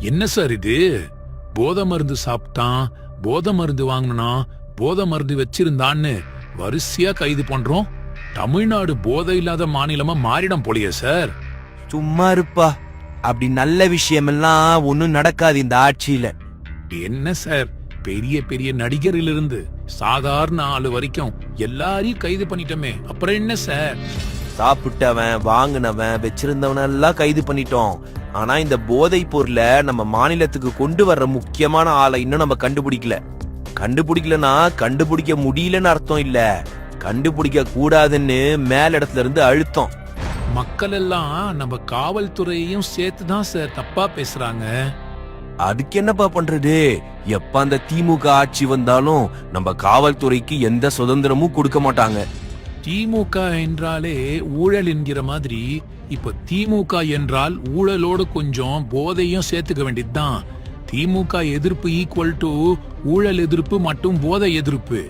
என்ன சார் இது? போதை மருந்து சாப்பிட்டான், போதை மருந்து வாங்கினா, போதை மருந்து வச்சிருந்தான்னு வரிசையா கைது பண்றோம். தமிழ்நாடு போதை இல்லாத மாநிலமா மாறிடம் போலியே சார். சும்மா இருப்பா. அப்படி நல்ல விஷயமெல்லாம் ஒண்ணும் நடக்காது இந்த ஆட்சியில. என்ன சார், பெரிய பெரிய நடிகரிலிருந்து சாதாரண ஆளு வரைக்கும் எல்லாரையும் கைது பண்ணிட்டோமே, அப்புறம் என்ன சார்? சாப்பிட்டவன், வாங்கினவன், வச்சிருந்தவன் எல்லாம் கைது பண்ணிட்டோம். ஆனா இந்த போதை பொருளை நம்ம மாநிலத்துக்கு கொண்டு வர்ற முக்கியமான ஆளை இன்னும் நம்ம கண்டுபிடிக்கலனா கண்டுபிடிக்க முடியலன்னு அர்த்தம் இல்ல, கண்டுபிடிக்க கூடாதுன்னு மேலிடத்துல இருந்து அழுத்தம். மக்கள் எல்லாம் நம்ம காவல்துறையையும் சேர்த்துதான் சார் தப்பா பேசுறாங்க. அதுக்கு என்னப்பா பண்றது? எப்ப அந்த திமுக ஆட்சி வந்தாலும் நம்ம காவல்துறைக்கு எந்த சுதந்திரமும் கொடுக்க மாட்டாங்க. திமுக என்றாலே ஊழல் என்கிற மாதிரி இப்ப திமுக என்றால் ஊழலோடு கொஞ்சம் போதையும் சேர்த்துக்க வேண்டியதுதான். திமுக எதிர்ப்பு ஈக்குவல் டு ஊழல் எதிர்ப்பு மற்றும் போதை எதிர்ப்பு.